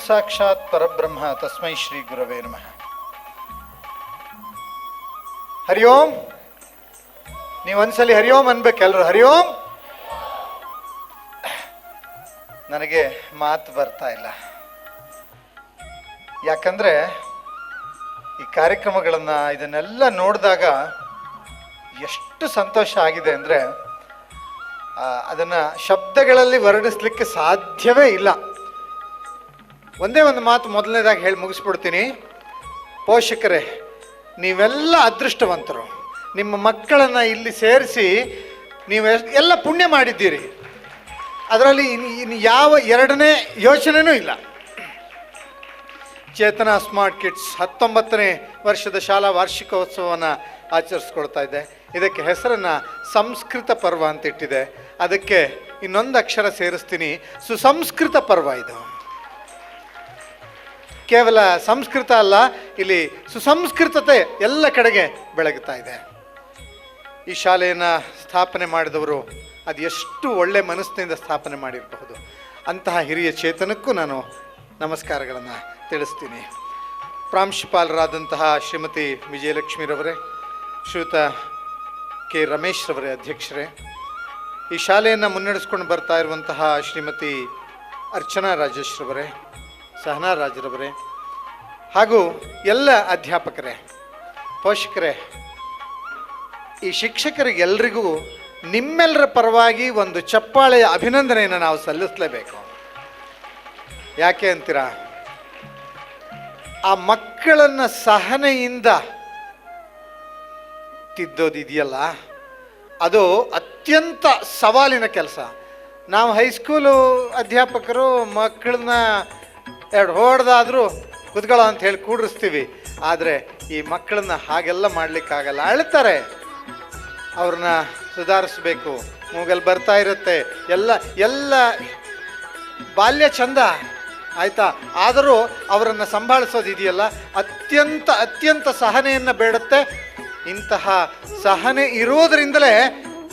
ಸಾಕ್ಷಾತ್ ಪರಬ್ರಹ್ಮ ತಸ್ಮೈ ಶ್ರೀ ಗುರವೇ ನಮಃ. ಹರಿ ಓಂ. ನೀವೊಂದ್ಸಲಿ ಹರಿ ಓಂ ಅನ್ಬೇಕು ಎಲ್ರು. ಹರಿ ಓಂ. ನನಗೆ ಮಾತು ಬರ್ತಾ ಇಲ್ಲ, ಯಾಕಂದ್ರೆ ಈ ಕಾರ್ಯಕ್ರಮಗಳನ್ನ ಇದನ್ನೆಲ್ಲ ನೋಡಿದಾಗ ಎಷ್ಟು ಸಂತೋಷ ಆಗಿದೆ ಅಂದರೆ ಅದನ್ನು ಶಬ್ದಗಳಲ್ಲಿ ವರ್ಣಿಸ್ಲಿಕ್ಕೆ ಸಾಧ್ಯವೇ ಇಲ್ಲ. ಒಂದೇ ಒಂದು ಮಾತು ಮೊದಲನೇದಾಗಿ ಹೇಳಿ ಮುಗಿಸ್ಬಿಡ್ತೀನಿ. ಪೋಷಕರೇ, ನೀವೆಲ್ಲ ಅದೃಷ್ಟವಂತರು. ನಿಮ್ಮ ಮಕ್ಕಳನ್ನು ಇಲ್ಲಿ ಸೇರಿಸಿ ನೀವು ಎಲ್ಲ ಪುಣ್ಯ ಮಾಡಿದ್ದೀರಿ. ಅದರಲ್ಲಿ ಇನ್ನು ಯಾವ ಎರಡನೇ ಯೋಚನೆಯೂ ಇಲ್ಲ. ಚೇತನ ಸ್ಮಾರ್ಟ್ ಕಿಡ್ಸ್ 19ನೇ ವರ್ಷದ ಶಾಲಾ ವಾರ್ಷಿಕೋತ್ಸವವನ್ನು ಆಚರಿಸ್ಕೊಳ್ತಾ ಇದೆ. ಇದಕ್ಕೆ ಹೆಸರನ್ನು ಸಂಸ್ಕೃತ ಪರ್ವ ಅಂತ ಇಟ್ಟಿದೆ. ಅದಕ್ಕೆ ಇನ್ನೊಂದು ಅಕ್ಷರ ಸೇರಿಸ್ತೀನಿ, ಸುಸಂಸ್ಕೃತ ಪರ್ವ. ಇದು ಕೇವಲ ಸಂಸ್ಕೃತ ಅಲ್ಲ, ಇಲ್ಲಿ ಸುಸಂಸ್ಕೃತತೆ ಎಲ್ಲ ಕಡೆಗೆ ಬೆಳಗುತ್ತಾ ಇದೆ. ಈ ಶಾಲೆಯನ್ನು ಸ್ಥಾಪನೆ ಮಾಡಿದವರು ಅದು ಎಷ್ಟು ಒಳ್ಳೆ ಮನಸ್ಸಿನಿಂದ ಸ್ಥಾಪನೆ ಮಾಡಿರಬಹುದು. ಅಂತಹ ಹಿರಿಯ ಚೇತನಕ್ಕೂ ನಾನು ನಮಸ್ಕಾರಗಳನ್ನು ತಿಳಿಸ್ತೀನಿ. ಪ್ರಾಂಶುಪಾಲರಾದಂತಹ ಶ್ರೀಮತಿ ವಿಜಯಲಕ್ಷ್ಮೀರವರೇ, ಶ್ರೀಯುತ ಕೆ ರಮೇಶ್ ರವರೇ ಅಧ್ಯಕ್ಷರೇ, ಈ ಶಾಲೆಯನ್ನು ಮುನ್ನಡೆಸ್ಕೊಂಡು ಬರ್ತಾ ಇರುವಂತಹ ಶ್ರೀಮತಿ ಅರ್ಚನಾ ರಾಜೇಶ್ ರವರೇ, ಸಹನಾ ರಾಜರವರೇ, ಹಾಗೂ ಎಲ್ಲ ಅಧ್ಯಾಪಕರೇ, ಪೋಷಕರೇ, ಈ ಶಿಕ್ಷಕರಿಗೆಲ್ಲರಿಗೂ ನಿಮ್ಮೆಲ್ಲರ ಪರವಾಗಿ ಒಂದು ಚಪ್ಪಾಳೆಯ ಅಭಿನಂದನೆಯನ್ನು ನಾವು ಸಲ್ಲಿಸಲೇಬೇಕು. ಯಾಕೆ ಅಂತೀರಾ? ಆ ಮಕ್ಕಳನ್ನು ಸಹನೆಯಿಂದ ತಿದ್ದೋದಿದೆಯಲ್ಲ, ಅದು ಅತ್ಯಂತ ಸವಾಲಿನ ಕೆಲಸ. ನಾವು ಹೈಸ್ಕೂಲು ಅಧ್ಯಾಪಕರು ಮಕ್ಕಳನ್ನ ಎರಡು ಹೊಡೆದಾದರೂ ಕುತ್ಕೊಳ್ಳೋ ಅಂತ ಹೇಳಿ ಕೂಡಿಸ್ತೀವಿ. ಆದರೆ ಈ ಮಕ್ಕಳನ್ನ ಹಾಗೆಲ್ಲ ಮಾಡಲಿಕ್ಕಾಗಲ್ಲ. ಅಳ್ತಾರೆ, ಅವ್ರನ್ನ ಸುಧಾರಿಸ್ಬೇಕು. ಮೂಗಲ್ಲಿ ಬರ್ತಾ ಇರುತ್ತೆ, ಎಲ್ಲ ಬಾಲ್ಯ ಚಂದ ಆಯಿತಾ. ಆದರೂ ಅವರನ್ನು ಸಂಭಾಳಿಸೋದಿದೆಯಲ್ಲ, ಅತ್ಯಂತ ಸಹನೆಯನ್ನು ಬೇಡುತ್ತೆ. ಇಂತಹ ಸಹನೆ ಇರೋದರಿಂದಲೇ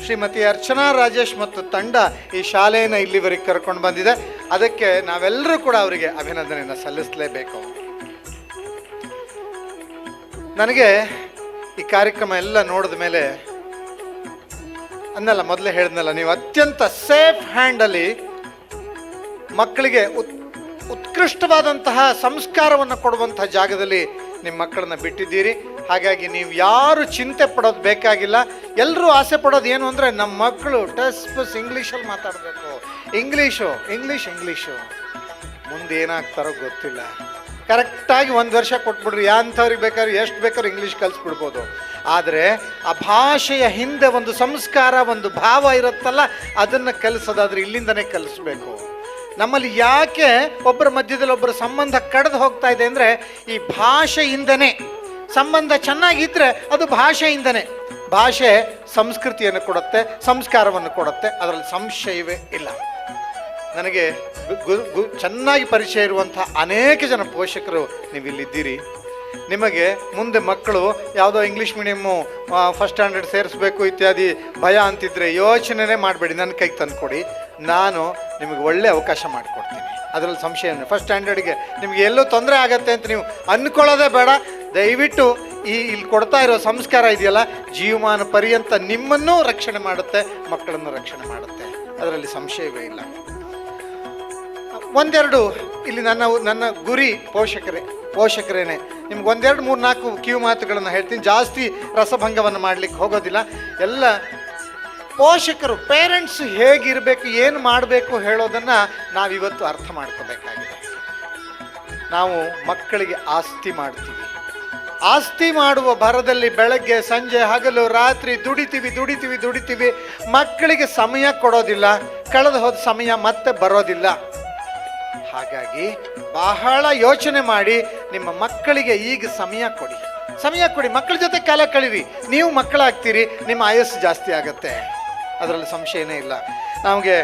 ಶ್ರೀಮತಿ ಅರ್ಚನಾ ರಾಜೇಶ್ ಮತ್ತು ತಂಡ ಈ ಶಾಲೆಯನ್ನು ಇಲ್ಲಿವರೆಗೆ ಕರ್ಕೊಂಡು ಬಂದಿದೆ. ಅದಕ್ಕೆ ನಾವೆಲ್ಲರೂ ಕೂಡ ಅವರಿಗೆ ಅಭಿನಂದನೆಯನ್ನು ಸಲ್ಲಿಸಲೇಬೇಕು. ನನಗೆ ಈ ಕಾರ್ಯಕ್ರಮ ಎಲ್ಲ ನೋಡಿದ ಮೇಲೆ ಅನ್ನಲ್ಲ, ಮೊದಲೇ ಹೇಳಿದ್ನಲ್ಲ, ನೀವು ಅತ್ಯಂತ ಸೇಫ್ ಹ್ಯಾಂಡಲ್ಲಿ ಮಕ್ಕಳಿಗೆ ಉತ್ಕೃಷ್ಟವಾದಂತಹ ಸಂಸ್ಕಾರವನ್ನು ಕೊಡುವಂತಹ ಜಾಗದಲ್ಲಿ ನಿಮ್ಮ ಮಕ್ಕಳನ್ನ ಬಿಟ್ಟಿದ್ದೀರಿ. ಹಾಗಾಗಿ ನೀವು ಯಾರು ಚಿಂತೆ ಪಡೋದು ಬೇಕಾಗಿಲ್ಲ. ಎಲ್ಲರೂ ಆಸೆ ಪಡೋದು ಏನು ಅಂದರೆ, ನಮ್ಮ ಮಕ್ಕಳು ಟೆಸ್ಟ್ ಬಸ್ ಇಂಗ್ಲೀಷಲ್ಲಿ ಮಾತಾಡಬೇಕು. ಇಂಗ್ಲೀಷು ಮುಂದೆ ಏನಾಗ್ತಾರೋ ಗೊತ್ತಿಲ್ಲ. ಕರೆಕ್ಟಾಗಿ 1 ವರ್ಷ ಕೊಟ್ಬಿಡ್ರಿ, ಯಾಂಥವ್ರಿಗೆ ಬೇಕಾದ್ರೆ ಎಷ್ಟು ಬೇಕಾದ್ರೂ ಇಂಗ್ಲೀಷ್ ಕಲಿಸ್ಬಿಡ್ಬೋದು. ಆದರೆ ಆ ಭಾಷೆಯ ಹಿಂದೆ ಒಂದು ಸಂಸ್ಕಾರ, ಒಂದು ಭಾವ ಇರುತ್ತಲ್ಲ, ಅದನ್ನು ಕಲಿಸೋದಾದ್ರೆ ಇಲ್ಲಿಂದನೇ ಕಲಿಸ್ಬೇಕು. ನಮ್ಮಲ್ಲಿ ಯಾಕೆ ಒಬ್ಬರ ಮಧ್ಯದಲ್ಲಿ ಒಬ್ಬರ ಸಂಬಂಧ ಕಳೆದು ಹೋಗ್ತಾ ಇದೆ ಅಂದರೆ, ಈ ಭಾಷೆಯಿಂದನೇ. ಸಂಬಂಧ ಚೆನ್ನಾಗಿದ್ದರೆ ಅದು ಭಾಷೆಯಿಂದನೇ. ಭಾಷೆ ಸಂಸ್ಕೃತಿಯನ್ನು ಕೊಡುತ್ತೆ, ಸಂಸ್ಕಾರವನ್ನು ಕೊಡುತ್ತೆ, ಅದರಲ್ಲಿ ಸಂಶಯವೇ ಇಲ್ಲ. ನನಗೆ ಚೆನ್ನಾಗಿ ಪರಿಚಯ ಇರುವಂಥ ಅನೇಕ ಜನ ಪೋಷಕರು ನೀವಿಲ್ಲಿದ್ದೀರಿ. ನಿಮಗೆ ಮುಂದೆ ಮಕ್ಕಳು ಯಾವುದೋ ಇಂಗ್ಲೀಷ್ ಮೀಡಿಯಮ್ಮು ಫಸ್ಟ್ ಸ್ಟ್ಯಾಂಡರ್ಡ್ ಸೇರಿಸ್ಬೇಕು ಇತ್ಯಾದಿ ಭಯ ಅಂತಿದ್ರೆ ಯೋಚನೆನೇ ಮಾಡಬೇಡಿ, ನನ್ನ ಕೈಗೆ ತಂದುಕೊಡಿ. ನಾನು ನಿಮಗೆ ಒಳ್ಳೆ ಅವಕಾಶ ಮಾಡಿಕೊಡ್ತೀನಿ, ಅದರಲ್ಲಿ ಸಂಶಯ ಇಲ್ಲ. ಫಸ್ಟ್ ಸ್ಟ್ಯಾಂಡರ್ಡ್ಗೆ ನಿಮಗೆ ಎಲ್ಲೂ ತೊಂದರೆ ಆಗತ್ತೆ ಅಂತ ನೀವು ಅಂದ್ಕೊಳ್ಳೋದೇ ಬೇಡ. ದಯವಿಟ್ಟು ಇಲ್ಲಿ ಕೊಡ್ತಾ ಇರೋ ಸಂಸ್ಕಾರ ಇದೆಯಲ್ಲ, ಜೀವಮಾನ ಪರ್ಯಂತ ನಿಮ್ಮನ್ನೂ ರಕ್ಷಣೆ ಮಾಡುತ್ತೆ, ಮಕ್ಕಳನ್ನು ರಕ್ಷಣೆ ಮಾಡುತ್ತೆ, ಅದರಲ್ಲಿ ಸಂಶಯವೇ ಇಲ್ಲ. ಒಂದೆರಡು ಇಲ್ಲಿ ನನ್ನ ಗುರಿ ಪೋಷಕರೇನೆ. ನಿಮ್ಗೆ 1, 2, 3, 4 ಕಿವಿ ಮಾತುಗಳನ್ನು ಹೇಳ್ತೀನಿ. ಜಾಸ್ತಿ ರಸಭಂಗವನ್ನು ಮಾಡಲಿಕ್ಕೆ ಹೋಗೋದಿಲ್ಲ. ಎಲ್ಲ ಪೋಷಕರು, ಪೇರೆಂಟ್ಸ್ ಹೇಗಿರಬೇಕು, ಏನು ಮಾಡಬೇಕು ಹೇಳೋದನ್ನು ನಾವಿವತ್ತು ಅರ್ಥ ಮಾಡ್ಕೋಬೇಕಾಗಿದೆ. ನಾವು ಮಕ್ಕಳಿಗೆ ಆಸ್ತಿ ಮಾಡ್ತೀವಿ. ಆಸ್ತಿ ಮಾಡುವ ಭರದಲ್ಲಿ ಬೆಳಗ್ಗೆ ಸಂಜೆ ಹಗಲು ರಾತ್ರಿ ದುಡಿತೀವಿ. ಮಕ್ಕಳಿಗೆ ಸಮಯ ಕೊಡೋದಿಲ್ಲ. ಕಳೆದು ಹೋದ ಸಮಯ ಮತ್ತೆ ಬರೋದಿಲ್ಲ. ಹಾಗಾಗಿ ಬಹಳ ಯೋಚನೆ ಮಾಡಿ ನಿಮ್ಮ ಮಕ್ಕಳಿಗೆ ಈಗ ಸಮಯ ಕೊಡಿ. ಮಕ್ಕಳ ಜೊತೆ ಕಾಲ ಕಳೀರಿ. ನೀವು ಮಕ್ಕಳಾಗ್ತೀರಿ, ನಿಮ್ಮ ಆಯಸ್ಸು ಜಾಸ್ತಿ ಆಗುತ್ತೆ, ಅದರಲ್ಲಿ ಸಂಶಯನೇ ಇಲ್ಲ. ನಮಗೆ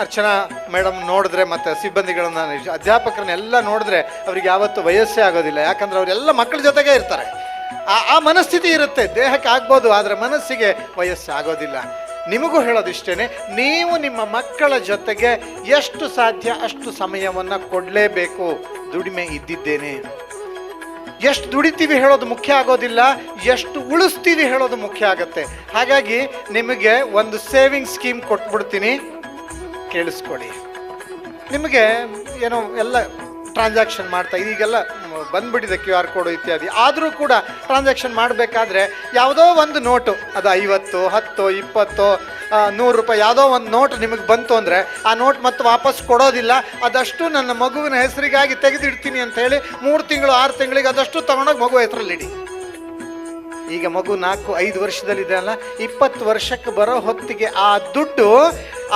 ಅರ್ಚನಾ ಮೇಡಮ್ ನೋಡಿದ್ರೆ ಮತ್ತು ಸಿಬ್ಬಂದಿಗಳನ್ನ, ಅಧ್ಯಾಪಕರನ್ನೆಲ್ಲ ನೋಡಿದ್ರೆ ಅವ್ರಿಗೆ ಯಾವತ್ತೂ ವಯಸ್ಸೇ ಆಗೋದಿಲ್ಲ. ಯಾಕಂದರೆ ಅವರೆಲ್ಲ ಮಕ್ಕಳ ಜೊತೆಗೇ ಇರ್ತಾರೆ. ಆ ಮನಸ್ಥಿತಿ ಇರುತ್ತೆ. ದೇಹಕ್ಕೆ ಆಗ್ಬೋದು, ಆದರೆ ಮನಸ್ಸಿಗೆ ವಯಸ್ಸು ಆಗೋದಿಲ್ಲ. ನಿಮಗೂ ಹೇಳೋದಿಷ್ಟೇನೆ, ನೀವು ನಿಮ್ಮ ಮಕ್ಕಳ ಜೊತೆಗೆ ಎಷ್ಟು ಸಾಧ್ಯ ಅಷ್ಟು ಸಮಯವನ್ನು ಕೊಡಲೇಬೇಕು. ದುಡಿಮೆ ಇದ್ದಿದ್ದೇನೆ. ಎಷ್ಟು ದುಡಿತೀವಿ ಹೇಳೋದು ಮುಖ್ಯ ಆಗೋದಿಲ್ಲ, ಎಷ್ಟು ಉಳಿಸ್ತೀವಿ ಹೇಳೋದು ಮುಖ್ಯ ಆಗುತ್ತೆ. ಹಾಗಾಗಿ ನಿಮಗೆ ಒಂದು ಸೇವಿಂಗ್ ಸ್ಕೀಮ್ ಕೊಟ್ಬಿಡ್ತೀನಿ, ಕೇಳಿಸ್ಕೊಳ್ಳಿ. ನಿಮಗೆ ಏನೋ ಎಲ್ಲ ಟ್ರಾನ್ಸಾಕ್ಷನ್ ಮಾಡ್ತಾ ಈಗೆಲ್ಲ ಬಂದ್ಬಿಟ್ಟಿದೆ QR ಕೋಡು ಇತ್ಯಾದಿ. ಆದರೂ ಕೂಡ ಟ್ರಾನ್ಸಾಕ್ಷನ್ ಮಾಡಬೇಕಾದ್ರೆ ಯಾವುದೋ ಒಂದು ನೋಟು, ಅದು 50, 10, 20, 100 ರೂಪಾಯಿ ಯಾವುದೋ ಒಂದು ನೋಟ್ ನಿಮಗೆ ಬಂತು ಅಂದರೆ ಆ ನೋಟ್ ಮತ್ತೆ ವಾಪಸ್ ಕೊಡೋದಿಲ್ಲ. ಅದಷ್ಟು ನನ್ನ ಮಗುವಿನ ಹೆಸರಿಗಾಗಿ ತೆಗೆದಿಡ್ತೀನಿ ಅಂತ ಹೇಳಿ 3 ತಿಂಗಳು 6 ತಿಂಗಳಿಗೆ ಅದಷ್ಟು ತಗೊಂಡೋಗಿ ಮಗು ಹೆಸರಲ್ಲಿಡಿ. ಈಗ ಮಗು 4-5 ವರ್ಷದಲ್ಲಿದೆ ಅಲ್ಲ, 20 ವರ್ಷಕ್ಕೆ ಬರೋ ಹೊತ್ತಿಗೆ ಆ ದುಡ್ಡು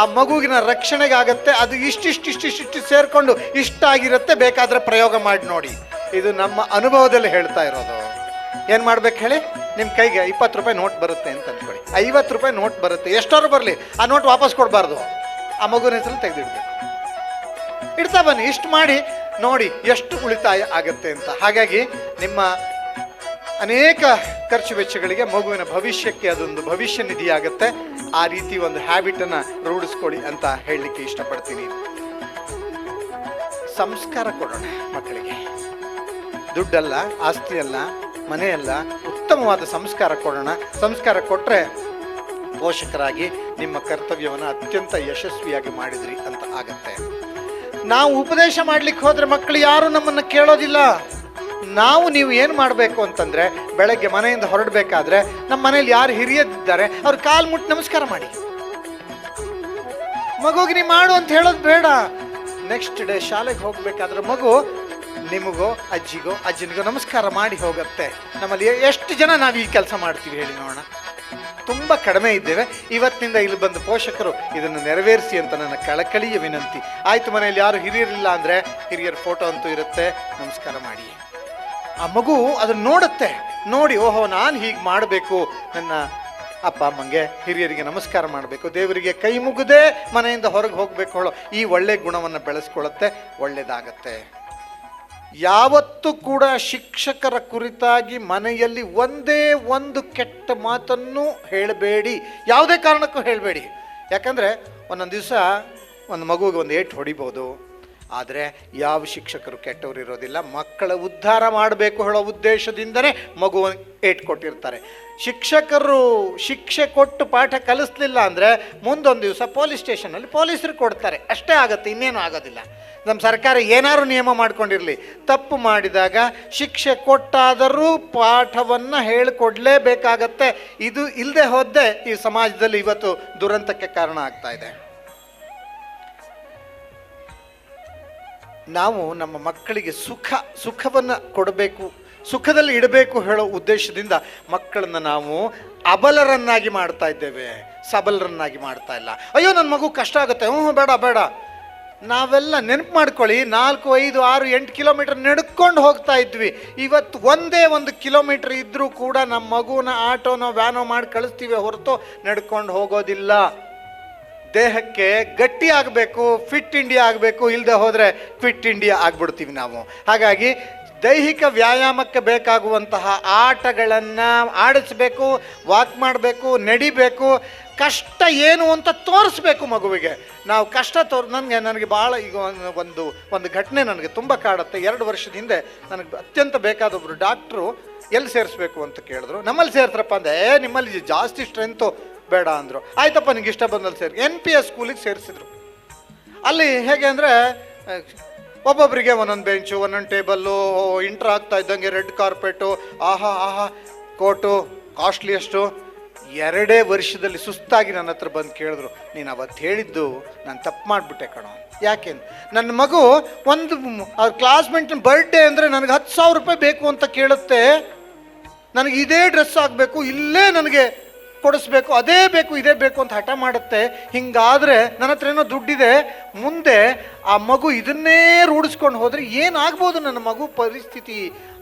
ಆ ಮಗುವಿನ ರಕ್ಷಣೆಗಾಗತ್ತೆ. ಅದು ಇಷ್ಟಿಷ್ಟು ಸೇರಿಕೊಂಡು ಇಷ್ಟ ಆಗಿರುತ್ತೆ. ಬೇಕಾದರೆ ಪ್ರಯೋಗ ಮಾಡಿ ನೋಡಿ. ಇದು ನಮ್ಮ ಅನುಭವದಲ್ಲಿ ಹೇಳ್ತಾ ಇರೋದು. ಏನು ಮಾಡ್ಬೇಕು ಹೇಳಿ? ನಿಮ್ಮ ಕೈಗೆ 20 ರೂಪಾಯಿ ನೋಟ್ ಬರುತ್ತೆ ಅಂತ ಅಂದ್ಕೊಳ್ಳಿ, 50 ರೂಪಾಯಿ ನೋಟ್ ಬರುತ್ತೆ, ಎಷ್ಟಾದ್ರು ಬರಲಿ, ಆ ನೋಟ್ ವಾಪಸ್ ಕೊಡಬಾರ್ದು, ಆ ಮಗುವಿನ ಹೆಸರಲ್ಲಿ ತೆಗೆದಿಡ್ಬೇಕು. ಇಡ್ತಾ ಬನ್ನಿ, ಇಷ್ಟು ಮಾಡಿ ನೋಡಿ ಎಷ್ಟು ಉಳಿತಾಯ ಆಗುತ್ತೆ ಅಂತ. ಹಾಗಾಗಿ ನಿಮ್ಮ ಅನೇಕ ಖರ್ಚು ವೆಚ್ಚಗಳಿಗೆ ಮಗುವಿನ ಭವಿಷ್ಯಕ್ಕೆ ಅದೊಂದು ಭವಿಷ್ಯ ನಿಧಿ ಆಗುತ್ತೆ. ಆ ರೀತಿ ಒಂದು ಹ್ಯಾಬಿಟನ್ನು ರೂಢಿಸ್ಕೊಳ್ಳಿ ಅಂತ ಹೇಳಲಿಕ್ಕೆ ಇಷ್ಟಪಡ್ತೀನಿ. ಸಂಸ್ಕಾರ ಕೊಡೋಣ ಮಕ್ಕಳಿಗೆ. ದುಡ್ಡಲ್ಲ, ಆಸ್ತಿಯಲ್ಲ, ಮನೆಯಲ್ಲ, ಉತ್ತಮವಾದ ಸಂಸ್ಕಾರ ಕೊಡೋಣ. ಸಂಸ್ಕಾರ ಕೊಟ್ಟರೆ ಪೋಷಕರಾಗಿ ನಿಮ್ಮ ಕರ್ತವ್ಯವನ್ನು ಅತ್ಯಂತ ಯಶಸ್ವಿಯಾಗಿ ಮಾಡಿದ್ರಿ ಅಂತ ಆಗತ್ತೆ. ನಾವು ಉಪದೇಶ ಮಾಡ್ಲಿಕ್ಕೆ ಹೋದ್ರೆ ಮಕ್ಕಳು ಯಾರು ನಮ್ಮನ್ನು ಕೇಳೋದಿಲ್ಲ. ನೀವು ಏನು ಮಾಡಬೇಕು ಅಂತಂದರೆ, ಬೆಳಗ್ಗೆ ಮನೆಯಿಂದ ಹೊರಡಬೇಕಾದ್ರೆ ನಮ್ಮ ಮನೇಲಿ ಯಾರು ಹಿರಿಯದಿದ್ದಾರೆ ಅವ್ರ ಕಾಲು ಮುಟ್ಟಿ ನಮಸ್ಕಾರ ಮಾಡಿ. ಮಗುಗೆ ನೀವು ಮಾಡು ಅಂತ ಹೇಳೋದು ಬೇಡ. ನೆಕ್ಸ್ಟ್ ಡೇ ಶಾಲೆಗೆ ಹೋಗ್ಬೇಕಾದ್ರೆ ಮಗು ನಿಮಗೋ ಅಜ್ಜಿಗೋ ಅಜ್ಜನಿಗೋ ನಮಸ್ಕಾರ ಮಾಡಿ ಹೋಗುತ್ತೆ. ನಮ್ಮಲ್ಲಿ ಎಷ್ಟು ಜನ ನಾವು ಈ ಕೆಲಸ ಮಾಡ್ತೀವಿ ಹೇಳಿ ನೋಡೋಣ? ತುಂಬ ಕಡಿಮೆ ಇದ್ದೇವೆ. ಇವತ್ತಿನಿಂದ ಇಲ್ಲಿ ಬಂದ ಪೋಷಕರು ಇದನ್ನು ನೆರವೇರಿಸಿ ಅಂತ ನನ್ನ ಕಳಕಳಿಯ ವಿನಂತಿ. ಆಯಿತು, ಮನೆಯಲ್ಲಿ ಯಾರು ಹಿರಿಯರಿಲ್ಲ ಅಂದರೆ ಹಿರಿಯರ ಫೋಟೋ ಅಂತೂ ಇರುತ್ತೆ, ನಮಸ್ಕಾರ ಮಾಡಿ. ಆ ಮಗು ಅದನ್ನು ನೋಡುತ್ತೆ, ನೋಡಿ ಓಹೋ ನಾನು ಹೀಗೆ ಮಾಡಬೇಕು, ನನ್ನ ಅಪ್ಪ ಅಮ್ಮಂಗೆ ಹಿರಿಯರಿಗೆ ನಮಸ್ಕಾರ ಮಾಡಬೇಕು, ದೇವರಿಗೆ ಕೈ ಮುಗಿದೇ ಮನೆಯಿಂದ ಹೊರಗೆ ಹೋಗಬೇಕು ಹೇಳೋ ಈ ಒಳ್ಳೆ ಗುಣವನ್ನು ಬೆಳೆಸ್ಕೊಳ್ಳುತ್ತೆ, ಒಳ್ಳೆಯದಾಗತ್ತೆ. ಯಾವತ್ತೂ ಕೂಡ ಶಿಕ್ಷಕರ ಕುರಿತಾಗಿ ಮನೆಯಲ್ಲಿ ಒಂದೇ ಒಂದು ಕೆಟ್ಟ ಮಾತನ್ನು ಹೇಳಬೇಡಿ, ಯಾವುದೇ ಕಾರಣಕ್ಕೂ ಹೇಳಬೇಡಿ. ಯಾಕಂದರೆ ಒಂದೊಂದು ದಿವಸ ಒಂದು ಮಗುವಿಗೆ ಒಂದು ಏಟು ಹೊಡಿಬೋದು, ಆದರೆ ಯಾವ ಶಿಕ್ಷಕರು ಕೆಟ್ಟವರು ಇರೋದಿಲ್ಲ. ಮಕ್ಕಳ ಉದ್ಧಾರ ಮಾಡಬೇಕು ಹೇಳೋ ಉದ್ದೇಶದಿಂದನೇ ಮಗುವನ್ನು ಏಟು ಕೊಟ್ಟಿರ್ತಾರೆ. ಶಿಕ್ಷಕರು ಶಿಕ್ಷೆ ಕೊಟ್ಟು ಪಾಠ ಕಲಿಸ್ಲಿಲ್ಲ ಅಂದರೆ ಮುಂದೊಂದು ದಿವಸ ಪೊಲೀಸ್ ಸ್ಟೇಷನಲ್ಲಿ ಪೊಲೀಸರು ಕೊಡ್ತಾರೆ, ಅಷ್ಟೇ ಆಗುತ್ತೆ, ಇನ್ನೇನು ಆಗೋದಿಲ್ಲ. ನಮ್ಮ ಸರ್ಕಾರ ಏನಾದ್ರು ನಿಯಮ ಮಾಡ್ಕೊಂಡಿರಲಿ, ತಪ್ಪು ಮಾಡಿದಾಗ ಶಿಕ್ಷೆ ಕೊಟ್ಟಾದರೂ ಪಾಠವನ್ನು ಹೇಳಿಕೊಡ್ಲೇಬೇಕಾಗತ್ತೆ. ಇದು ಇಲ್ಲದೆ ಹೋದ್ದೇ ಈ ಸಮಾಜದಲ್ಲಿ ಇವತ್ತು ದುರಂತಕ್ಕೆ ಕಾರಣ ಆಗ್ತಾ ಇದೆ. ನಾವು ನಮ್ಮ ಮಕ್ಕಳಿಗೆ ಸುಖವನ್ನು ಕೊಡಬೇಕು, ಸುಖದಲ್ಲಿ ಇಡಬೇಕು ಹೇಳೋ ಉದ್ದೇಶದಿಂದ ಮಕ್ಕಳನ್ನು ನಾವು ಅಬಲರನ್ನಾಗಿ ಮಾಡ್ತಾ ಇದ್ದೇವೆ, ಸಬಲರನ್ನಾಗಿ ಮಾಡ್ತಾ ಇಲ್ಲ. ಅಯ್ಯೋ ನನ್ನ ಮಗು ಕಷ್ಟ ಆಗುತ್ತೆ, ಬೇಡ ಬೇಡ. ನಾವೆಲ್ಲ ನೆನಪು ಮಾಡ್ಕೊಳ್ಳಿ, 4, 5, 6, 8 ಕಿಲೋಮೀಟರ್ ನಡ್ಕೊಂಡು ಹೋಗ್ತಾ ಇದ್ವಿ. ಇವತ್ತು ಒಂದೇ 1 ಕಿಲೋಮೀಟರ್ ಇದ್ದರೂ ಕೂಡ ನಮ್ಮ ಮಗುನ ಆಟೋನೋ ವ್ಯಾನೋ ಮಾಡಿ ಕಳಿಸ್ತೀವಿ ಹೊರತು ನಡ್ಕೊಂಡು ಹೋಗೋದಿಲ್ಲ. ದೇಹಕ್ಕೆ ಗಟ್ಟಿ ಆಗಬೇಕು, ಫಿಟ್ ಇಂಡಿಯಾ ಆಗಬೇಕು, ಇಲ್ಲದೆ ಹೋದರೆ ಕ್ವಿಟ್ ಇಂಡಿಯಾ ಆಗ್ಬಿಡ್ತೀವಿ ನಾವು. ಹಾಗಾಗಿ ದೈಹಿಕ ವ್ಯಾಯಾಮಕ್ಕೆ ಬೇಕಾಗುವಂತಹ ಆಟಗಳನ್ನು ಆಡಿಸ್ಬೇಕು, ವಾಕ್ ಮಾಡಬೇಕು, ನಡಿಬೇಕು, ಕಷ್ಟ ಏನು ಅಂತ ತೋರಿಸ್ಬೇಕು ಮಗುವಿಗೆ. ನಾವು ಕಷ್ಟ ನನಗೆ ಭಾಳ ಈಗ ಒಂದು ಘಟನೆ ನನಗೆ ತುಂಬ ಕಾಡುತ್ತೆ. 2 ವರ್ಷದ ಹಿಂದೆ ನನಗೆ ಅತ್ಯಂತ ಬೇಕಾದ ಒಬ್ಬರು ಡಾಕ್ಟ್ರು ಎಲ್ಲಿ ಸೇರಿಸ್ಬೇಕು ಅಂತ ಕೇಳಿದ್ರು. ನಮ್ಮಲ್ಲಿ ಸೇರ್ತಾರಪ್ಪ ಅಂದೆ, ನಿಮ್ಮಲ್ಲಿ ಜಾಸ್ತಿ ಸ್ಟ್ರೆಂತು ಬೇಡ ಅಂದರು. ಆಯ್ತಪ್ಪ ನಿಂಗೆ ಇಷ್ಟ ಬಂದಲ್ಲಿ ಸೇರಿ NPS ಸ್ಕೂಲಿಗೆ ಸೇರಿಸಿದ್ರು. ಅಲ್ಲಿ ಹೇಗೆ ಅಂದರೆ ಒಬ್ಬೊಬ್ಬರಿಗೆ ಒಂದೊಂದು ಬೆಂಚು, ಒಂದೊಂದು ಟೇಬಲ್ಲು, ಇಂಟ್ರ್ ಆಗ್ತಾ ಇದ್ದಂಗೆ ರೆಡ್ ಕಾರ್ಪೆಟು, ಆಹಾ ಕೋಟು ಕಾಸ್ಟ್ಲಿಯಷ್ಟು. 2 ವರ್ಷದಲ್ಲಿ ಸುಸ್ತಾಗಿ ನನ್ನ ಹತ್ರ ಬಂದು ಕೇಳಿದ್ರು, ನೀನು ಅವತ್ತು ಹೇಳಿದ್ದು ನಾನು ತಪ್ಪು ಮಾಡಿಬಿಟ್ಟೆ ಕಣೋ. ಯಾಕೆಂದ್ರೆ ನನ್ನ ಮಗು ಅವ್ರ ಕ್ಲಾಸ್ಮೇಟ್ನ ಬರ್ಡೇ ಅಂದರೆ ನನಗೆ 10,000 ರೂಪಾಯಿ ಬೇಕು ಅಂತ ಕೇಳುತ್ತೆ. ನನಗೆ ಇದೇ ಡ್ರೆಸ್ ಆಗಬೇಕು, ಇಲ್ಲೇ ನನಗೆ ಕೊಡಿಸ್ಬೇಕು, ಅದೇ ಬೇಕು ಇದೇ ಬೇಕು ಅಂತ ಹಠ ಮಾಡುತ್ತೆ. ಹಿಂಗಾದರೆ ನನ್ನ ಹತ್ರ ಏನೋ ದುಡ್ಡಿದೆ, ಮುಂದೆ ಆ ಮಗು ಇದನ್ನೇ ರೂಢಿಸ್ಕೊಂಡು ಹೋದರೆ ಏನಾಗ್ಬೋದು ನನ್ನ ಮಗು ಪರಿಸ್ಥಿತಿ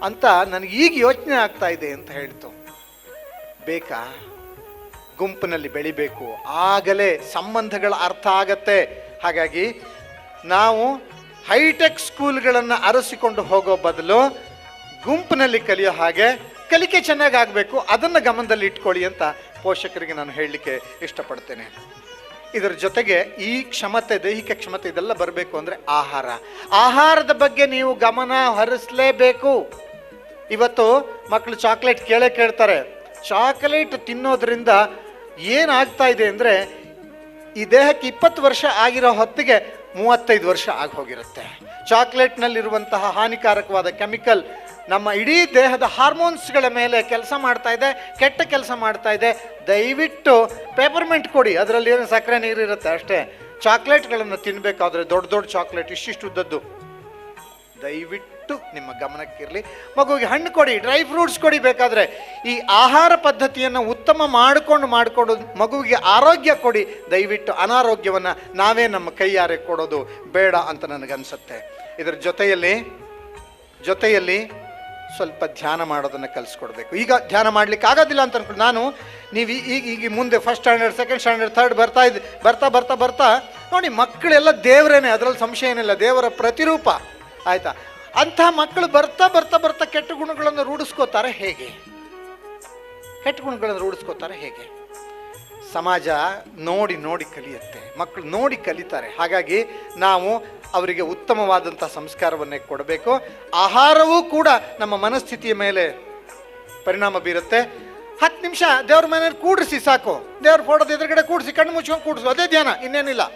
ಅಂತ ನನಗೆ ಈಗ ಯೋಚನೆ ಆಗ್ತಾ ಇದೆ ಅಂತ ಹೇಳ್ತು. ಬೇಕಾ? ಗುಂಪಿನಲ್ಲಿ ಬೆಳಿಬೇಕು, ಆಗಲೇ ಸಂಬಂಧಗಳ ಅರ್ಥ ಆಗತ್ತೆ. ಹಾಗಾಗಿ ನಾವು ಹೈಟೆಕ್ ಸ್ಕೂಲ್ಗಳನ್ನು ಅರಸಿಕೊಂಡು ಹೋಗೋ ಬದಲು ಗುಂಪಿನಲ್ಲಿ ಕಲಿಯೋ ಹಾಗೆ ಕಲಿಕೆ ಚೆನ್ನಾಗಾಗಬೇಕು, ಅದನ್ನು ಗಮನದಲ್ಲಿ ಇಟ್ಕೊಳ್ಳಿ ಅಂತ ಪೋಷಕರಿಗೆ ನಾನು ಹೇಳಲಿಕ್ಕೆ ಇಷ್ಟಪಡ್ತೇನೆ. ಇದರ ಜೊತೆಗೆ ಈ ಕ್ಷಮತೆ, ದೈಹಿಕ ಕ್ಷಮತೆ ಇದೆಲ್ಲ ಬರಬೇಕು ಅಂದರೆ ಆಹಾರದ ಬಗ್ಗೆ ನೀವು ಗಮನ ಹರಿಸಲೇಬೇಕು. ಇವತ್ತು ಮಕ್ಕಳು ಚಾಕ್ಲೇಟ್ ಕೇಳ್ತಾರೆ. ಚಾಕ್ಲೇಟ್ ತಿನ್ನೋದ್ರಿಂದ ಏನಾಗ್ತಾ ಇದೆ ಅಂದರೆ, ಈ ದೇಹಕ್ಕೆ 20 ವರ್ಷ ಆಗಿರೋ ಹೊತ್ತಿಗೆ 35 ವರ್ಷ ಆಗಿ ಹೋಗಿರುತ್ತೆ. ಚಾಕ್ಲೇಟ್ನಲ್ಲಿರುವಂತಹ ಹಾನಿಕಾರಕವಾದ ಕೆಮಿಕಲ್ ನಮ್ಮ ಇಡೀ ದೇಹದ ಹಾರ್ಮೋನ್ಸ್ಗಳ ಮೇಲೆ ಕೆಲಸ ಮಾಡ್ತಾ ಇದೆ, ಕೆಟ್ಟ ಕೆಲಸ ಮಾಡ್ತಾ ಇದೆ. ದಯವಿಟ್ಟು ಪೇಪರ್ಮೆಂಟ್ ಕೊಡಿ, ಅದರಲ್ಲಿ ಏನು ಸಕ್ಕರೆ ನೀರು ಇರುತ್ತೆ ಅಷ್ಟೇ. ಚಾಕ್ಲೇಟ್ಗಳನ್ನು ತಿನ್ನಬೇಕಾದ್ರೆ ದೊಡ್ಡ ಚಾಕ್ಲೇಟ್ ಇಷ್ಟಿಷ್ಟು ಉದ್ದದ್ದು ದಯವಿಟ್ಟು ನಿಮ್ಮ ಗಮನಕ್ಕಿರಲಿ. ಮಗುವಿಗೆ ಹಣ್ಣು ಕೊಡಿ, ಡ್ರೈ ಫ್ರೂಟ್ಸ್ ಕೊಡಿ. ಬೇಕಾದರೆ ಈ ಆಹಾರ ಪದ್ಧತಿಯನ್ನು ಉತ್ತಮ ಮಾಡಿಕೊಂಡು ಮಗುವಿಗೆ ಆರೋಗ್ಯ ಕೊಡಿ. ದಯವಿಟ್ಟು ಅನಾರೋಗ್ಯವನ್ನು ನಾವೇ ನಮ್ಮ ಕೈಯಾರೆ ಕೊಡೋದು ಬೇಡ ಅಂತ ನನಗನ್ಸುತ್ತೆ. ಇದರ ಜೊತೆಯಲ್ಲಿ ಸ್ವಲ್ಪ ಧ್ಯಾನ ಮಾಡೋದನ್ನು ಕಲಿಸ್ಕೊಡ್ಬೇಕು. ಈಗ ಧ್ಯಾನ ಮಾಡಲಿಕ್ಕೆ ಆಗೋದಿಲ್ಲ ಅಂತ ಅನ್ಕೊಂಡು ನೀವು ಈಗ ಮುಂದೆ first standard, second standard, third ಬರ್ತಾ ನೋಡಿ, ಮಕ್ಕಳೆಲ್ಲ ದೇವರೇನೆ, ಅದರಲ್ಲಿ ಸಂಶಯ ಏನಿಲ್ಲ, ದೇವರ ಪ್ರತಿರೂಪ. ಆಯ್ತಾ? ಅಂಥ ಮಕ್ಕಳು ಬರ್ತಾ ಕೆಟ್ಟ ಗುಣಗಳನ್ನು ರೂಢಿಸ್ಕೋತಾರೆ ಹೇಗೆ? ಸಮಾಜ ನೋಡಿ ಕಲಿಯುತ್ತೆ, ಮಕ್ಕಳು ನೋಡಿ ಕಲಿತಾರೆ. ಹಾಗಾಗಿ ನಾವು ಅವರಿಗೆ ಉತ್ತಮವಾದಂಥ ಸಂಸ್ಕಾರವನ್ನೇ ಕೊಡಬೇಕು. ಆಹಾರವೂ ಕೂಡ ನಮ್ಮ ಮನಸ್ಥಿತಿಯ ಮೇಲೆ ಪರಿಣಾಮ ಬೀರುತ್ತೆ. 10 ನಿಮಿಷ ದೇವ್ರ ಮನೆಯಲ್ಲಿ ಕೂಡಿಸಿ ಸಾಕು, ದೇವ್ರ ಫೋಟೋದ ಎದುರುಗಡೆ ಕೂಡಿಸಿ ಕಣ್ಣು ಮುಚ್ಕೊಂಡು ಕೂಡಿಸು, ಅದೇ ಧ್ಯಾನ, ಇನ್ನೇನಿಲ್ಲ.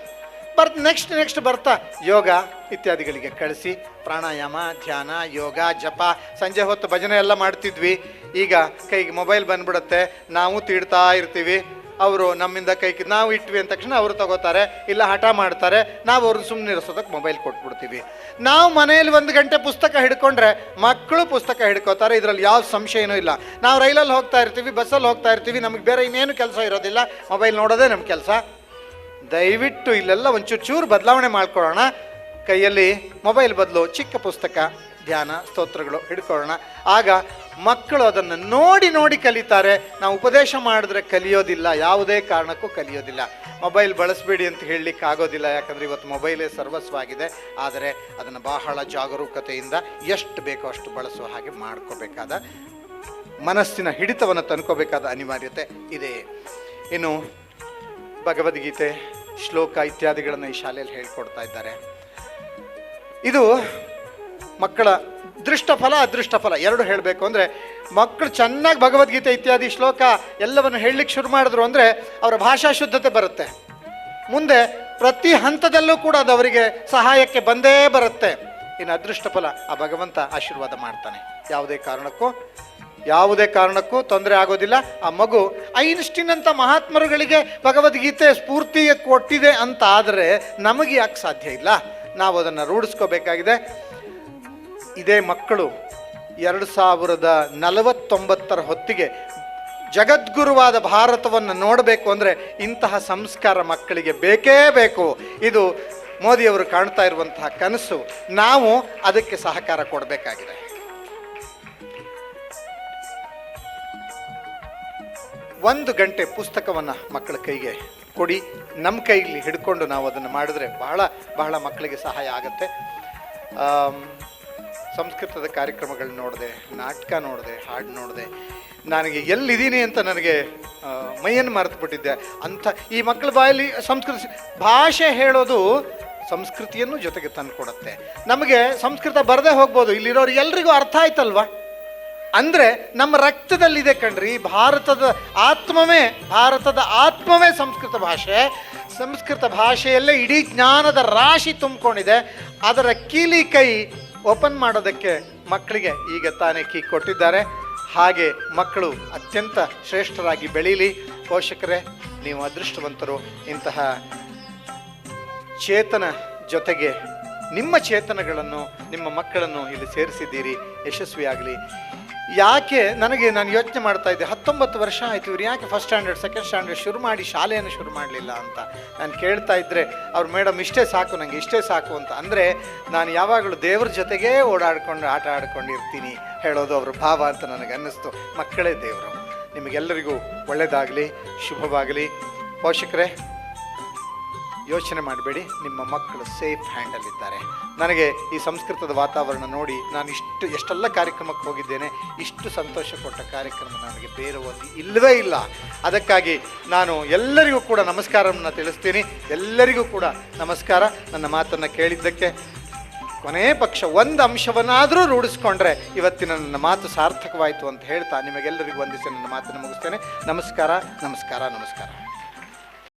ನೆಕ್ಸ್ಟ್ ಬರ್ತಾ ಯೋಗ ಇತ್ಯಾದಿಗಳಿಗೆ ಕಳಿಸಿ. ಪ್ರಾಣಾಯಾಮ, ಧ್ಯಾನ, ಯೋಗ, ಜಪ, ಸಂಜೆ ಹೊತ್ತು ಭಜನೆ ಎಲ್ಲ ಮಾಡ್ತಿದ್ವಿ. ಈಗ ಕೈಗೆ ಮೊಬೈಲ್ ಬಂದ್ಬಿಡುತ್ತೆ, ನಾವು ತೀಡ್ತಾ ಇರ್ತೀವಿ. ಅವರು ನಮ್ಮಿಂದ ಕೈಗೆ ನಾವು ಇಟ್ವಿ ಅಂದ ತಕ್ಷಣ ಅವರು ತಗೋತಾರೆ, ಇಲ್ಲ ಹಠ ಮಾಡ್ತಾರೆ. ನಾವು ಅವ್ರನ್ನ ಸುಮ್ಮನೆ ಇರಿಸೋದಕ್ಕೆ ಮೊಬೈಲ್ ಕೊಟ್ಬಿಡ್ತೀವಿ. ನಾವು ಮನೆಯಲ್ಲಿ 1 ಗಂಟೆ ಪುಸ್ತಕ ಹಿಡ್ಕೊಂಡ್ರೆ ಮಕ್ಕಳು ಪುಸ್ತಕ ಹಿಡ್ಕೋತಾರೆ. ಇದರಲ್ಲಿ ಯಾವ ಸಂಶಯನೂ ಇಲ್ಲ. ನಾವು ರೈಲಲ್ಲಿ ಹೋಗ್ತಾ ಇರ್ತೀವಿ, ಬಸ್ಸಲ್ಲಿ ಹೋಗ್ತಾ ಇರ್ತೀವಿ, ನಮಗೆ ಬೇರೆ ಇನ್ನೇನು ಕೆಲಸ ಇರೋದಿಲ್ಲ, ಮೊಬೈಲ್ ನೋಡೋದೇ ನಮ್ಮ ಕೆಲಸ. ದಯವಿಟ್ಟು ಇಲ್ಲೆಲ್ಲ ಒಂಚೂರು ಬದಲಾವಣೆ ಮಾಡ್ಕೊಳ್ಳೋಣ. ಕೈಯಲ್ಲಿ ಮೊಬೈಲ್ ಬದಲು ಚಿಕ್ಕ ಪುಸ್ತಕ, ಧ್ಯಾನ, ಸ್ತೋತ್ರಗಳು ಹಿಡ್ಕೊಳ್ಳೋಣ. ಆಗ ಮಕ್ಕಳು ಅದನ್ನು ನೋಡಿ ಕಲಿತಾರೆ. ನಾವು ಉಪದೇಶ ಮಾಡಿದ್ರೆ ಕಲಿಯೋದಿಲ್ಲ, ಯಾವುದೇ ಕಾರಣಕ್ಕೂ ಕಲಿಯೋದಿಲ್ಲ. ಮೊಬೈಲ್ ಬಳಸಬೇಡಿ ಅಂತ ಹೇಳಲಿಕ್ಕೆ ಆಗೋದಿಲ್ಲ, ಯಾಕಂದರೆ ಇವತ್ತು ಮೊಬೈಲೇ ಸರ್ವಸ್ವಾಗಿದೆ. ಆದರೆ ಅದನ್ನು ಬಹಳ ಜಾಗರೂಕತೆಯಿಂದ ಎಷ್ಟು ಬೇಕೋ ಅಷ್ಟು ಬಳಸುವ ಹಾಗೆ ಮಾಡ್ಕೋಬೇಕಾದ, ಮನಸ್ಸಿನ ಹಿಡಿತವನ್ನು ತಂದ್ಕೋಬೇಕಾದ ಅನಿವಾರ್ಯತೆ ಇದೆ. ಇನ್ನು ಭಗವದ್ಗೀತೆ, ಶ್ಲೋಕ ಇತ್ಯಾದಿಗಳನ್ನು ಈ ಶಾಲೆಯಲ್ಲಿ ಹೇಳ್ಕೊಡ್ತಾ ಇದ್ದಾರೆ. ಇದು ಮಕ್ಕಳ ಅದೃಷ್ಟ ಫಲ ಎರಡು ಹೇಳಬೇಕು ಅಂದರೆ, ಮಕ್ಕಳು ಚೆನ್ನಾಗಿ ಭಗವದ್ಗೀತೆ ಇತ್ಯಾದಿ ಶ್ಲೋಕ ಎಲ್ಲವನ್ನು ಹೇಳಲಿಕ್ಕೆ ಶುರು ಮಾಡಿದ್ರು ಅಂದರೆ ಅವರ ಭಾಷಾ ಶುದ್ಧತೆ ಬರುತ್ತೆ. ಮುಂದೆ ಪ್ರತಿ ಹಂತದಲ್ಲೂ ಕೂಡ ಅದು ಅವರಿಗೆ ಸಹಾಯಕ್ಕೆ ಬಂದೇ ಬರುತ್ತೆ. ಇನ್ನು ಅದೃಷ್ಟ ಫಲ ಆ ಭಗವಂತ ಆಶೀರ್ವಾದ ಮಾಡ್ತಾನೆ. ಯಾವುದೇ ಕಾರಣಕ್ಕೂ ತೊಂದರೆ ಆಗೋದಿಲ್ಲ. ಆ ಮಗು ಐನ್ಸ್ಟೀನ್ ಅಂತ ಮಹಾತ್ಮರುಗಳಿಗೆ ಭಗವದ್ಗೀತೆ ಸ್ಫೂರ್ತಿ ಕೊಟ್ಟಿದೆ ಅಂತ ಆದರೆ ನಮಗೆ ಯಾಕೆ ಸಾಧ್ಯ ಇಲ್ಲ? ನಾವು ಅದನ್ನು ರೂಢಿಸ್ಕೋಬೇಕಾಗಿದೆ. ಇದೇ ಮಕ್ಕಳು 2049 ಹೊತ್ತಿಗೆ ಜಗದ್ಗುರುವಾದ ಭಾರತವನ್ನು ನೋಡಬೇಕು ಅಂದರೆ ಇಂತಹ ಸಂಸ್ಕಾರ ಮಕ್ಕಳಿಗೆ ಬೇಕೇ ಬೇಕು. ಇದು ಮೋದಿಯವರು ಕಾಣ್ತಾ ಇರುವಂತಹ ಕನಸು. ನಾವು ಅದಕ್ಕೆ ಸಹಕಾರ ಕೊಡಬೇಕಾಗಿದೆ. 1 ಗಂಟೆ ಪುಸ್ತಕವನ್ನು ಮಕ್ಕಳ ಕೈಗೆ ಕೊಡಿ. ನಮ್ಮ ಕೈಲಿ ಹಿಡ್ಕೊಂಡು ನಾವು ಅದನ್ನು ಮಾಡಿದ್ರೆ ಬಹಳ ಮಕ್ಕಳಿಗೆ ಸಹಾಯ ಆಗುತ್ತೆ. ಸಂಸ್ಕೃತದ ಕಾರ್ಯಕ್ರಮಗಳು ನೋಡಿದೆ, ನಾಟಕ ನೋಡಿದೆ, ಹಾಡು ನೋಡಿದೆ. ನನಗೆ ಎಲ್ಲಿದ್ದೀನಿ ಅಂತ ನನಗೆ ಮೈಯನ್ನು ಮರೆತುಬಿಟ್ಟಿದ್ದೆ. ಅಂಥ ಈ ಮಕ್ಕಳ ಬಾಯಲ್ಲಿ ಭಾಷೆ ಹೇಳೋದು ಸಂಸ್ಕೃತಿಯನ್ನು ಜೊತೆಗೆ ತಂದುಕೊಡುತ್ತೆ. ನಮಗೆ ಸಂಸ್ಕೃತ ಬರದೇ ಹೋಗ್ಬೋದು, ಇಲ್ಲಿರೋರು ಎಲ್ರಿಗೂ ಅರ್ಥ ಆಯ್ತಲ್ವಾ? ಅಂದರೆ ನಮ್ಮ ರಕ್ತದಲ್ಲಿದೆ ಕಣ್ರಿ. ಭಾರತದ ಆತ್ಮವೇ ಸಂಸ್ಕೃತ ಭಾಷೆ. ಸಂಸ್ಕೃತ ಭಾಷೆಯಲ್ಲೇ ಇಡೀ ಜ್ಞಾನದ ರಾಶಿ ತುಂಬಿಕೊಂಡಿದೆ. ಅದರ ಕೀಲಿ ಕೈ ಓಪನ್ ಮಾಡೋದಕ್ಕೆ ಮಕ್ಕಳಿಗೆ ಈಗ ತಾನೇ ಕೀ ಕೊಟ್ಟಿದ್ದಾರೆ. ಹಾಗೆ ಮಕ್ಕಳು ಅತ್ಯಂತ ಶ್ರೇಷ್ಠರಾಗಿ ಬೆಳೀಲಿ. ಪೋಷಕರೇ, ನೀವು ಅದೃಷ್ಟವಂತರು. ಇಂತಹ ಚೇತನ ಜೊತೆಗೆ ನಿಮ್ಮ ಚೇತನಗಳನ್ನು, ನಿಮ್ಮ ಮಕ್ಕಳನ್ನು ಇಲ್ಲಿ ಸೇರಿಸಿದ್ದೀರಿ. ಯಶಸ್ವಿಯಾಗಲಿ. ನಾನು ಯೋಚನೆ ಮಾಡ್ತಾ ಇದ್ದೆ, 19 ವರ್ಷ ಆಯಿತು, ಇವ್ರು ಯಾಕೆ ಫಸ್ಟ್ ಸ್ಟ್ಯಾಂಡರ್ಡ್, ಸೆಕೆಂಡ್ ಸ್ಟ್ಯಾಂಡರ್ಡ್ ಶುರು ಮಾಡಿ ಶಾಲೆಯನ್ನು ಶುರು ಮಾಡಲಿಲ್ಲ ಅಂತ ನಾನು ಕೇಳ್ತಾ ಇದ್ದರೆ, ಅವ್ರು ಮೇಡಮ್ ಇಷ್ಟೇ ಸಾಕು ಅಂತ. ಅಂದರೆ ನಾನು ಯಾವಾಗಲೂ ದೇವ್ರ ಜೊತೆಗೇ ಓಡಾಡ್ಕೊಂಡು ಆಟ ಆಡ್ಕೊಂಡಿರ್ತೀನಿ ಹೇಳೋದು ಅವ್ರ ಭಾವ ಅಂತ ನನಗೆ ಅನ್ನಿಸ್ತು. ಮಕ್ಕಳೇ ದೇವರು. ನಿಮಗೆಲ್ಲರಿಗೂ ಒಳ್ಳೆಯದಾಗಲಿ, ಶುಭವಾಗಲಿ. ಪೋಷಕರೇ, ಯೋಚನೆ ಮಾಡಬೇಡಿ, ನಿಮ್ಮ ಮಕ್ಕಳು ಸೇಫ್ ಹ್ಯಾಂಡಲ್ಲಿದ್ದಾರೆ. ನನಗೆ ಈ ಸಂಸ್ಕೃತದ ವಾತಾವರಣ ನೋಡಿ ನಾನು ಎಷ್ಟೆಲ್ಲ ಕಾರ್ಯಕ್ರಮಕ್ಕೆ ಹೋಗಿದ್ದೇನೆ, ಇಷ್ಟು ಸಂತೋಷ ಕೊಟ್ಟ ಕಾರ್ಯಕ್ರಮ ನನಗೆ ಬೇರೆ ಒಂದು ಇಲ್ಲವೇ ಇಲ್ಲ. ಅದಕ್ಕಾಗಿ ನಾನು ಎಲ್ಲರಿಗೂ ಕೂಡ ನಮಸ್ಕಾರವನ್ನು ತಿಳಿಸ್ತೀನಿ. ಎಲ್ಲರಿಗೂ ಕೂಡ ನಮಸ್ಕಾರ. ನನ್ನ ಮಾತನ್ನು ಕೇಳಿದ್ದಕ್ಕೆ ಕೊನೆಯ ಪಕ್ಷ ಒಂದು ಅಂಶವನ್ನಾದರೂ ರೂಢಿಸ್ಕೊಂಡ್ರೆ ಇವತ್ತಿನ ನನ್ನ ಮಾತು ಸಾರ್ಥಕವಾಯಿತು ಅಂತ ಹೇಳ್ತಾ ನಿಮಗೆಲ್ಲರಿಗೂ ವಂದಿಸಿ ನನ್ನ ಮಾತನ್ನು ಮುಗಿಸ್ತೇನೆ. ನಮಸ್ಕಾರ, ನಮಸ್ಕಾರ, ನಮಸ್ಕಾರ.